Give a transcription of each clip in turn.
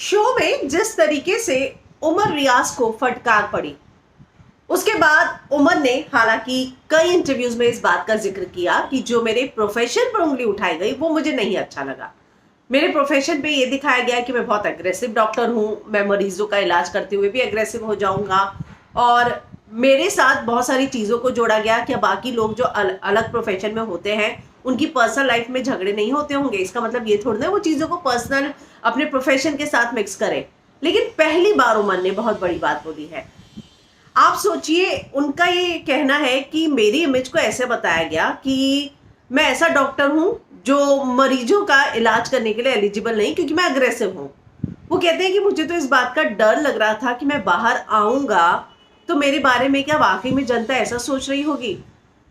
Show में जिस तरीके से उमर रियाज को फटकार पड़ी, उसके बाद उमर ने हालांकि कई इंटरव्यूज में इस बात का जिक्र किया कि जो मेरे प्रोफेशन पर उंगली उठाई गई वो मुझे नहीं अच्छा लगा। मेरे प्रोफेशन पे ये दिखाया गया कि मैं बहुत एग्रेसिव डॉक्टर हूँ, मैं मरीजों का इलाज करते हुए भी एग्रेसिव हो जाऊंगा, और मेरे साथ बहुत सारी चीज़ों को जोड़ा गया कि बाकी लोग जो अलग प्रोफेशन में होते हैं उनकी पर्सनल लाइफ में झगड़े नहीं होते होंगे। इसका मतलब ये थोड़ा ना वो चीज़ों को पर्सनल अपने प्रोफेशन के साथ मिक्स करें। लेकिन पहली बार उमर ने बहुत बड़ी बात बोली है। आप सोचिए, उनका ये कहना है कि मेरी इमेज को ऐसे बताया गया कि मैं ऐसा डॉक्टर हूं जो मरीजों का इलाज करने के लिए एलिजिबल नहीं, क्योंकि मैं अग्रेसिव हूं। वो कहते हैं कि मुझे तो इस बात का डर लग रहा था कि मैं बाहर आऊंगा तो मेरे बारे में क्या वाकई में जनता ऐसा सोच रही होगी।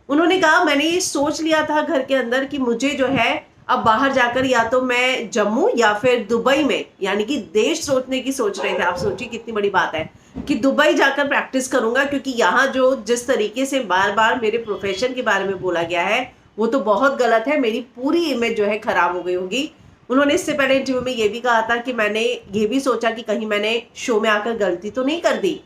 उन्होंने कहा, मैंने ये सोच लिया था घर के अंदर कि मुझे जो है अब बाहर जाकर या तो मैं जम्मू या फिर दुबई में, यानी कि देश सोचने की सोच रहे थे। आप सोचिए कितनी बड़ी बात है कि दुबई जाकर प्रैक्टिस करूंगा, क्योंकि यहाँ जो जिस तरीके से बार बार मेरे प्रोफेशन के बारे में बोला गया है वो तो बहुत गलत है, मेरी पूरी इमेज जो है खराब हो गई होगी। उन्होंने इससे पहले इंटरव्यू में ये भी कहा था कि मैंने ये भी सोचा कि कहीं मैंने शो में आकर गलती तो नहीं कर दी।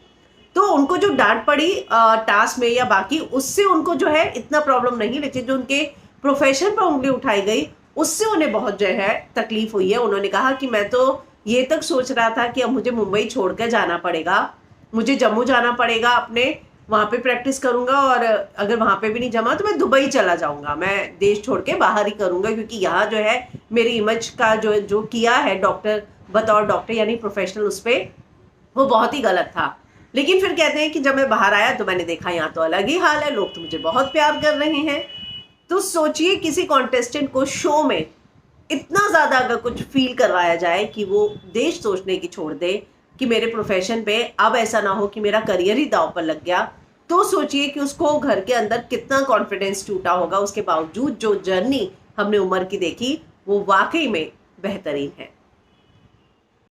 तो उनको जो डांट पड़ी टास्क में या बाकी, उससे उनको जो है इतना प्रॉब्लम नहीं, लेकिन जो उनके प्रोफेशन पर उंगली उठाई गई उससे उन्हें बहुत जो है तकलीफ हुई है। उन्होंने कहा कि मैं तो ये तक सोच रहा था कि अब मुझे मुंबई छोड़कर जाना पड़ेगा, मुझे जम्मू जाना पड़ेगा, अपने वहां पे प्रैक्टिस करूंगा, और अगर वहां पे भी नहीं जमा तो मैं दुबई चला जाऊंगा, मैं देश छोड़ के बाहर ही करूंगा, क्योंकि यहाँ जो है मेरी इमेज का जो जो किया है डॉक्टर, बतौर डॉक्टर यानी प्रोफेशनल, उस पर वो बहुत ही गलत था। लेकिन फिर कहते हैं कि जब मैं बाहर आया तो मैंने देखा यहाँ तो अलग ही हाल है, लोग तो मुझे बहुत प्यार कर रहे हैं। तो सोचिए, किसी कॉन्टेस्टेंट को शो में इतना ज्यादा अगर कुछ फील करवाया जाए कि वो देश सोचने की छोड़ दे कि मेरे प्रोफेशन पे अब ऐसा ना हो कि मेरा करियर ही दांव पर लग गया, तो सोचिए कि उसको घर के अंदर कितना कॉन्फिडेंस टूटा होगा। उसके बावजूद जो जर्नी हमने उमर की देखी वो वाकई में बेहतरीन है।